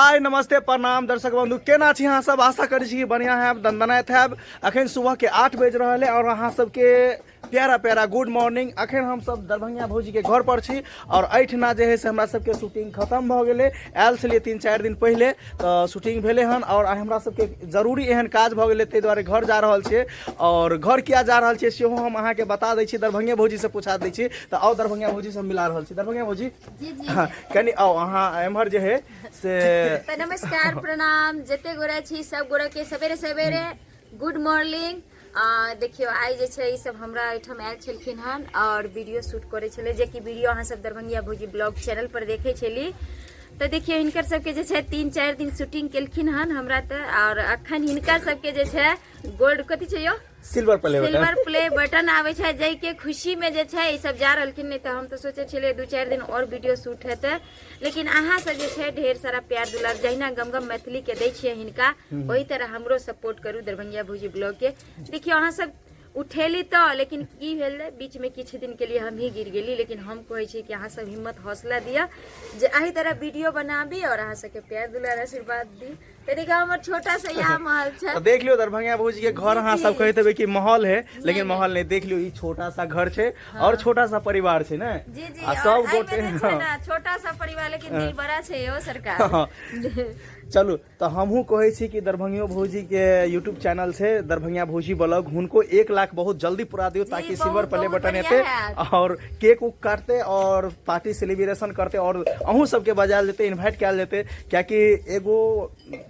हाय नमस्ते प्रणाम दर्शक बंधु केना छी अहाँ सब। आशा करै छी बढ़िया है दंदनाइत है। अखन सुबह के 8 बज रहा है और अहाँ सबके प्यारा प्यारा गुड मॉर्निंग। अखन हम सब दरभंगा भौजी के घर पर छी और एठना जे है से हमरा सबके शूटिंग खत्म भ गेलै। आयल छलियै 3-4 दिन पहले तो शूटिंग भेले हन और हमरा सबके जरूरी एहन काज भ गेलै, ताहि दुआरे घर जा रहल छियै। और घर किया जा रहल छियै सेहो हम अहाँ के बता दै छी, दरभंगे भौजी से पूछा दै छी। तो आओ दरभंगा भौजी से मिला रहल छी। दरभंगा भौजी कनी आओ अहाँ एम्हर जे है से तो नमस्कार प्रणाम जते गोरा छी सब गोरा के सवेरे सवेरे गुड मॉर्निंग। देखियो आई जे छै ई सब हमरा एठम आयल छलखिन हन और वीडियो शूट करे छले, जे कि वीडियो अहाँ सब दरभंगिया भौजी ब्लॉग चैनल पर देखे छली। तो देखियो हिनकर सबके जे छै 3-4 दिन शूटिंग केलखिन हन हमरा त, और अखन हिनकर सबके जे छै गोल्ड कथि छै यो सिल्वर प्ले बटन आवे छै, जै के खुशी में जे छै ई सब जा रहलखिन। नहीं तो हम तो सोचे छले 2-4 दिन और वीडियो शूट हेते, लेकिन अहाँ सब जे छै ढेर सारा प्यार दुलार जहिना गमगम मैथिली के दै छियै हिनका, वही तरह हमरो सपोर्ट करू दरभंगिया भौजी ब्लॉग के। देखियो अहाँ सब उठेली तो, लेकिन की भेलै बीच में किछ दिन के लिए हम ही गिर गेली। लेकिन हम कहै छी कि अहाँ सब हिम्मत हौसला दिया जे एही तरह वीडियो बनाबी और अहाँ सबके प्यार दुलार आशीर्वाद दी। तेरे गाँव में छोटा सा यहाँ महल है, देख लियो दरभंगा भौजी के घर। अहाँ सब कहते हुए कि महल है, लेकिन महल नहीं। देख लियो ई छोटा सा घर छै और छोटा सा परिवार छै ना। जी जी, आ सब गोटे छोटा सा परिवार लेकिन दिल बड़ा छै यो सरकार। चलू तो हमहू कहे छी कि दरभंगिया भौजी के यूट्यूब चैनल से दरभंगिया भौजी ब्लॉग हुनको 1 लाख बहुत जल्दी पूरा दियो, ताकि सिल्वर प्ले बटन एते और केक उक काटते और पार्टी सेलिब्रेशन करते और अहू सबके बजायल जेते, इनवाइट कयल जेते। क्याकि एगो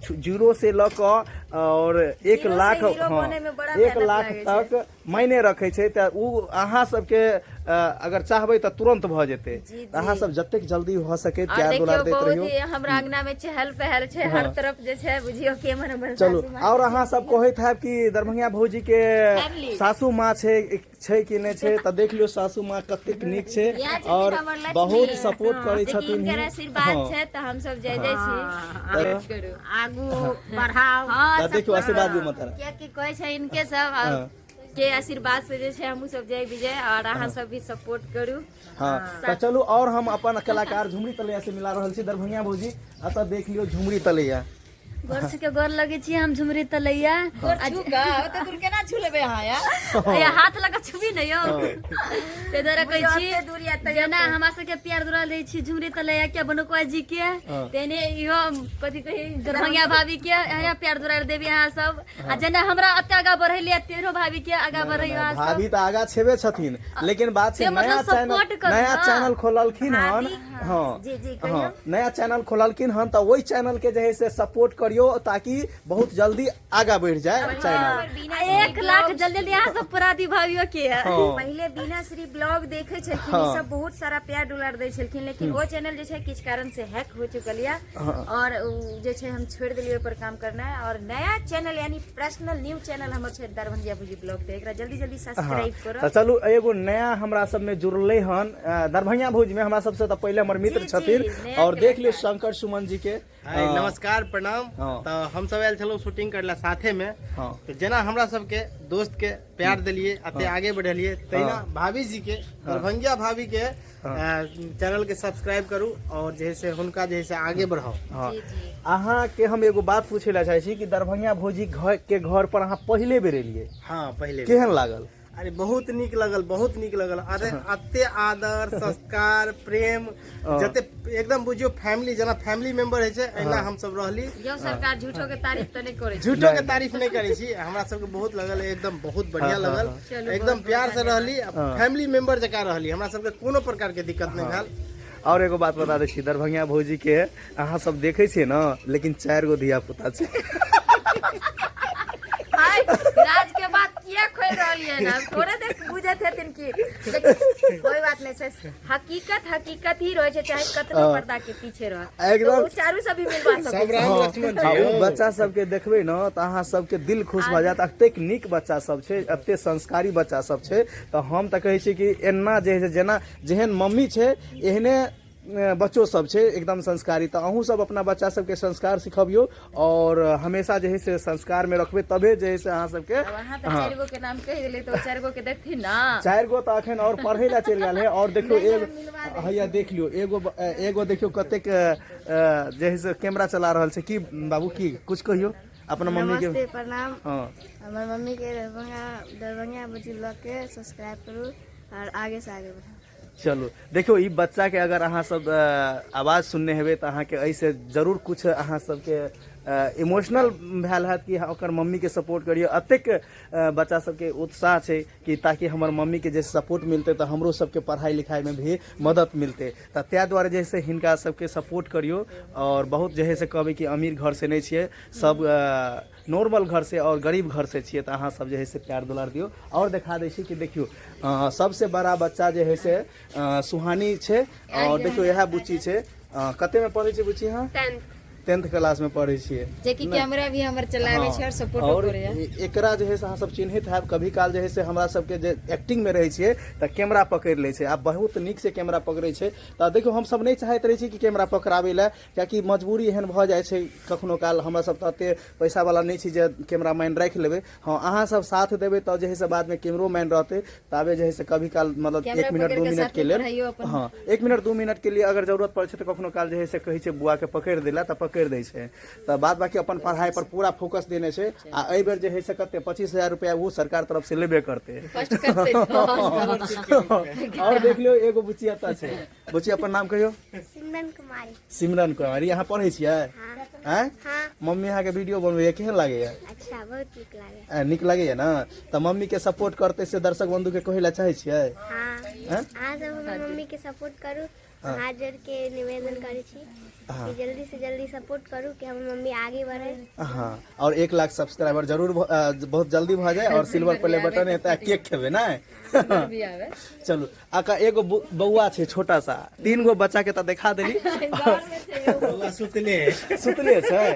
0 से लक और 1 लाख 1 लाख तक मायने रखे छै। त उ अहाँ सबके अगर चाहबे तो तुरंत भ जेते। अहाँ सब जतेक जल्दी हो सके प्यार दुलार देत रहियो। हमरा अंगना में चहल पहल छै, हर तरफ जे छै बुझियो के मन। चलो और अहाँ सब कहैत है कि दरभंगिया भौजी के सासू माँ छै कि नहीं छै, त देख लियो सासू माँ कतेक नीक छै और बहुत सपोर्ट करे छथिन। इनकर आशीर्वाद छै त हम सब जय जय छी, आगू बढ़ाओ। हां देखियो आशीर्वाद भी मत क्या की कहै छै इनके सब के आशीर्वाद से जे छै हमहू सब जय विजय और अहाँ सब भी सपोर्ट करू। हाँ तो चलू और हम अपन कलाकार झुमरी तलैया से मिला रहल छी। दरभंगिया भौजी अत देख लियो झुमरी तलैया। गोर से के गोर लगे छी हम झुमरी तलैया। छुगा त तुम केना छु लेबे हां या हाथ लगा छुबी न यो ते दरे कहै छी दूरिया त जेना हमरा सब के प्यार दुलार दै छी झुमरी तलैया के बनकुआ जी के, तेने इहो कथि कहि दरभंगिया भाभी के एना प्यार दुलार देबी अहाँ सब। आ जेना हमरा अत्ते आगा बढ़ैलिया तेरो भाभी के आगा बढ़ैयो अहाँ सब। भाभी त आगा छेबे छथिन, लेकिन बात छै नया चैनल खोललखिन हन। हां जी जी हां नया चैनल खोललखिन हन त ओई चैनल के जे है से सपोर्ट करियो, ताकि बहुत जल्दी आगा बढ़ जाए चैनल। 1 लाख जल्दी जल्दी यहाँ सब पुरादी भाभियों के है। पहले बिना श्री ब्लॉग देखे छलखिन, ई सब बहुत सारा प्यार दुलार दै छलखिन, लेकिन वो चैनल जे छै किछ कारण से हैक हो चुकल या और जे छै हम छोड़ देलियै पर काम करना है। और नया चैनल यानी पर्सनल न्यू चैनल हमर छै दरभंगिया भौजी ब्लॉग पे, एकरा जल्दी जल्दी सब्सक्राइब करो। तो चलू एगो नया हमरा सब में जुड़ले हन दरभंगिया भौजी में। हमरा सबसे तो पहले हमर मित्र छथिन और देख लियो शंकर सुमन जी के। नमस्कार प्रणाम। तो हम सब आयल छलौ शूटिंग करला साथे में। तो जेना हमरा सब के दोस्त के प्यार दिलिए अते आगे बढ़लिए, तैना भाभी जी के दरभंगिया भाभी के चैनल के सब्सक्राइब करू और जैसे हुनका जैसे आगे बढ़ाओ। अहाँ के हम एगो बात पूछे ला चाहे छी कि दरभंगिया भौजी घर पर अहाँ पहले बेर एलिए। हाँ पहले केहन लागल? अरे बहुत नीक लगल, बहुत नीक लगल। अरे अते आदर संस्कार प्रेम जते एकदम बुझियो फैमिली जना फैमिली मेंबर है छै, एना हम सब रहली। जो सरकार झूठो के तारीफ त नहीं करे, झूठो के तारीफ नहीं करे छी। हमरा सब के बहुत लगल एकदम बहुत बढ़िया लगल, एकदम प्यार से रहली, फैमिली मेंबर जका रहली। हमरा सब के कोनो प्रकार के दिक्कत नहीं भेल। और एगो बात बता दे छी दरभंगिया भौजी के अहाँ सब देखे छियै ना, लेकिन 4 गो धिया पुता छै। राज के बात किया खोल रहली है ना, थोड़े देख बुझत हेतिन की कोई बात नहीं से हकीकत ही रहे छै, चाहे कतनो पर्दा के पीछे रह एकदम चारू सब भी मिलवा सब। बच्चा सब के देखबे ना त अहाँ सब के दिल खुश भ जात। अतेक नीक बच्चा सब छै, अते संस्कारी बच्चा सब छै। त हम त कहै छी कि एना जे जेना जेहन मम्मी छै एहने बच्चों सब छै एकदम संस्कारी। तो अहूँ सब अपना बच्चा सबके संस्कार सिखबियो और हमेशा जे है से संस्कार में रखबे, तबे जे है से अहाँ सबके। चार गो के नाम कह देले तो 4 गो के देखथिन ना, 4 गो तो अखन और पढ़े ला चल गेल है। और देखियो एगो हैया देख लियो एगो देखियो कतेक जे है से कैमरा चला रहल छै की बाबू की कुछ कहियो अपना मम्मी के। नमस्ते प्रणाम। हाँ हमारे मम्मी के दरभंगा बुची ब्लॉग के सब्सक्राइब करू और आगे से आगे बढ़ाऊ। चलो देखियो ई बच्चा के अगर अहाँ सब आवाज सुनने हेबै तऽ अहाँ के ऐसे जरूर कुछ अहाँ सबके इमोशनल भेल हैत कि ओकर मम्मी के सपोर्ट करियो। अतेक बच्चा सबके उत्साह छै कि ताकि हमर मम्मी के जे सपोर्ट मिलते तऽ हमरो सबके पढ़ाई लिखाई में भी मदद मिलते। तऽ तै दुआरे जे है से हिनका सबके सपोर्ट करियो। और बहुत जे है से कहबै कि अमीर घर से नहीं छिए, सब नॉर्मल घर से और गरीब घर से छिए, तऽ अहाँ सब जे है से प्यार दुलार दियो। और देखा दै छी कि देखियो सबसे बड़ा बच्चा जे है से सुहानी छै। और देखियो यह बुच्ची छै, कते में पढ़े छै बुच्ची? हाँ 10th क्लास में पढ़े छिए। जे कि कैमरा भी हमर चलावे छै और सपोर्ट और करे है। एकरा जे है से अहाँ सब चिन्हित हैब, कभी काल जे है से हमरा सबके जे एक्टिंग में रहे छिए तऽ कैमरा पकड़ ले छै। आब बहुत नीक से कैमरा पकड़े छै। तऽ देखियो हम सब नहीं चाहैत रहे छी कि कैमरा पकड़ावे ला, कियाकि मजबूरी एहन भ जाय छै कखनो काल। हमरा सब तऽ एते पैसा वाला नहीं छी जे कैमरामैन राख लेबै। हाँ अहाँ सब साथ देबै तऽ जे है से बाद में कैमरोमैन रहते ताबे जे है से कभी काल मतलब 1 मिनट 2 मिनट के लिए, हाँ 1 मिनट 2 मिनट के लिए अगर जरूरत पड़े छै तऽ कखनो काल जे है से कहै छै बुआ के पकड़ देला तऽ पकड़ दै छै। तऽ बाद बाकी अपन पढ़ाई पर पूरा फोकस देने छै। आ एहि बेर जे है से कते 25,000 रुपया वो सरकार तरफ से लेबे करते। और देख लियो एगो बुच्ची एतऽ छै। बुच्ची अपन नाम कहियो? सिमरन कुमारी। सिमरन कुमारी। यहाँ पढ़े छियै? हैं? मम्मी यहाँ के वीडियो बनबे केहन लागैया? अच्छा बहुत नीक लागे। नीक लागैया ना? तऽ मम्मी के सपोर्ट करते से दर्शक बंधु के कहे ला चाहे छियै? हाँ अहाँ सब हमर मम्मी के सपोर्ट करू। हाथ जोड़ के निवेदन करै छी कि जल्दी से जल्दी सपोर्ट करू कि हमर मम्मी आगे बढ़े। हाँ और 1 लाख सब्सक्राइबर जरूर बहुत जल्दी भ जाए। और सिल्वर प्ले बटन एता केक खेबे ना। चलू आका एगो बौआ छै छोटा सा, 3 गो बच्चा के तऽ देखा देली। सुतले छै?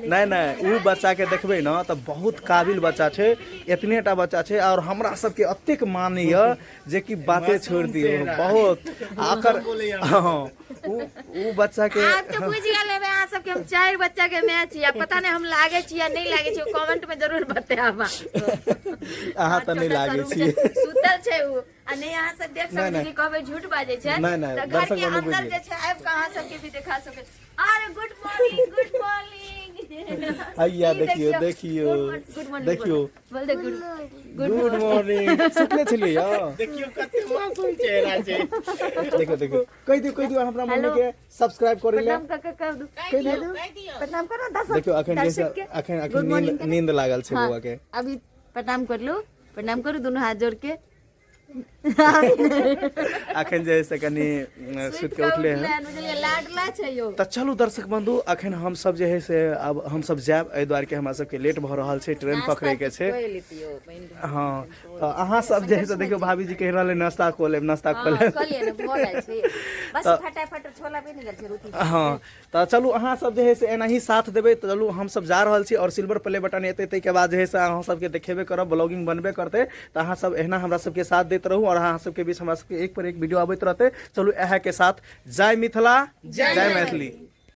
नहीं नहीं उ बच्चा के देखबे ना तऽ बहुत काबिल बच्चा छै। एतने टा बच्चा छै और हमरा सबके अतेक मानैय जे कि बाते छोड़ दियो बहुत। आकर हाँ उ बच्चा के आप तो बुझ गेले बे अहाँ सब के हम 4 बच्चा के मैच या पता नहीं हम लागे छी या नहीं लागे छी, कमेंट में जरूर बताबा। अहाँ तऽ नहीं लागे छी। सुतल छै उ आ नहीं अहाँ सब देख सकै छी कहबे झूठ बाजे छै। नहीं, तऽ घर दर्शक के बंधु अंदर बुझिए। जे छै आब कहाँ सब के भी देखा सकै। अरे गुड मॉर्निंग गुड मॉर्निंग। हैया देखियो देखियो देखियो बोल दे गुड मॉर्निंग। सुतले छलिए या? देखियो कते मासूम चेहरा छै। देखो देखो कहि दियो हमरा मम्मी के सब्सक्राइब करे ले। प्रणाम कर दू। कहि दियो प्रणाम करो दस। देखियो अखन नींद लागल छै बौआ के। अभी प्रणाम कर लो, प्रणाम करू दोनों हाथ जोड़ के। अखन जे से कनी सुत के उठले हैं। लाडला छै यो। तऽ चलू दर्शक बंधु अखन हम सब जे है से अब हम सब जाब एहि द्वारे के हमरा सब के लेट भ रहल छै, ट्रेन पकड़े के छै। हाँ तऽ अहाँ सब जे है से देखियो भाभी जी कह रहले नाश्ता को लेब नाश्ता को लेब। बस फटाफट छोला पे निकल छै रोटी। हाँ तऽ चलू अहाँ सब जे है से एनाही साथ देबै तऽ चलू हम सब जा रहल छी। और सिल्वर प्ले बटन एतै तै के बाद जे है से अहाँ सबके देखेबे करब, ब्लॉगिंग बनबे करते। तऽ अहाँ सब एहना हमरा सबके साथ देते रहू और अहाँ सबके बीच हमरा सबके एक पर एक वीडियो आबैत रहते। चलू एहा के साथ जय मिथिला जय मैथिली।